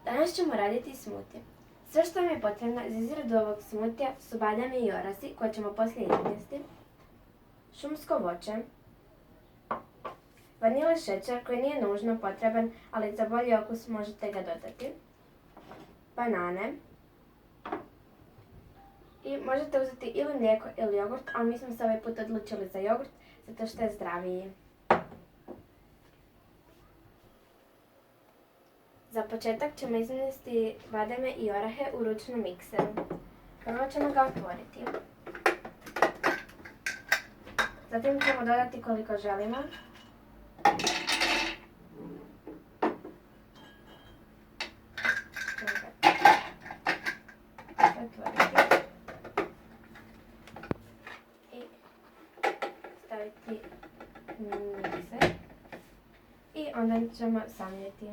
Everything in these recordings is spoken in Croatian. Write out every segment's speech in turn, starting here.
Danas ćemo raditi smutije. Sve što vam je potrebno za izradu ovog smutija su bademe i orasi koje ćemo poslije izmjesti, šumsko voće, vanile šećer koji nije nužno potreban, ali za bolji okus možete ga dodati, banane i možete uzeti ili mlijeko ili jogurt, ali mi smo se ovaj put odlučili za jogurt zato što je zdraviji. Za početak ćemo izmjesti bademe i orahe u ručnom mikseru. Prvo ćemo ga otvoriti. Zatim ćemo dodati koliko želimo. Otvoriti. I staviti u mikser. I onda ćemo samljeti.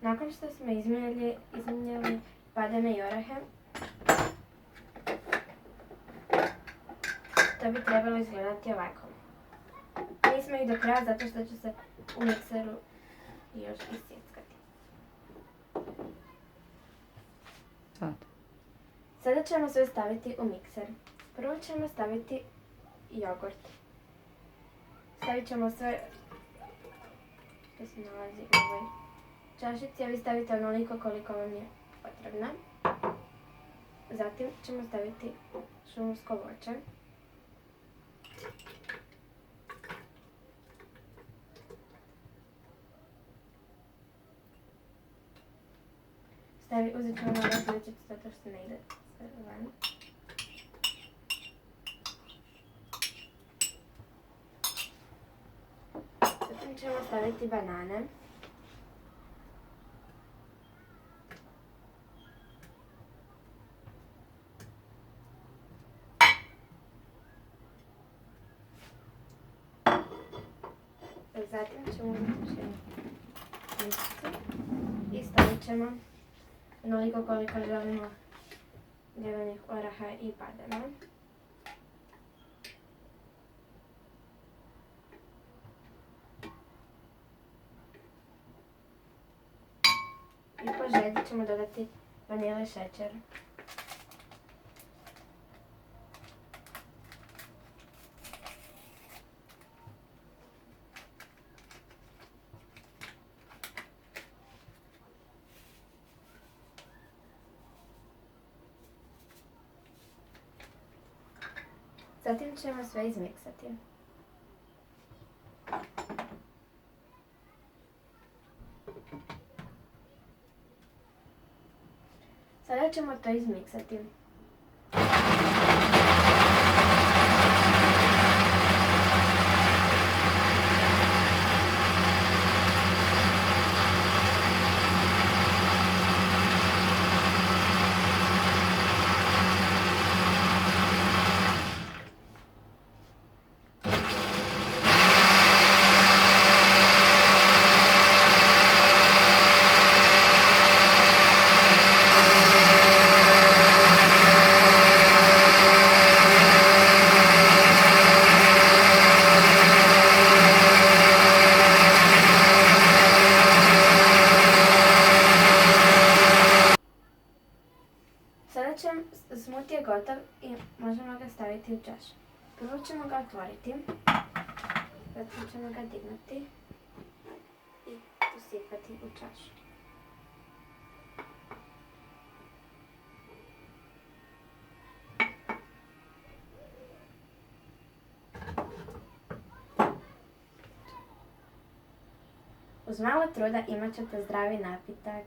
Nakon što smo izmjeli bademe i orahe, to bi trebalo izgledati ovako. Nismo ih do kraja zato što će se u mikseru još isjeckati. Sada ćemo sve staviti u mikser. Prvo ćemo staviti jogurt. Stavit ćemo sve što se nalazi u ovoj čašici, a vi stavite onoliko koliko vam je potrebno. Zatim ćemo staviti šumsko voće. Uzet ćemo malo ključicu zato što ne ide sve van. Zatim ćemo staviti banane. Zatim ćemo uzeti i stavit ćemo onoliko koliko želimo ljevenih oraha i badema. I po želji ćemo dodati vanile šećer. Zatim ćemo sve izmiksati. Sada ćemo to izmiksati. Smutij je gotov i možemo ga staviti u čašu. Prvo ćemo ga otvoriti, zatim ćemo ga dignuti i usipati u čašu. Uz malo truda imat ćete zdravi napitak.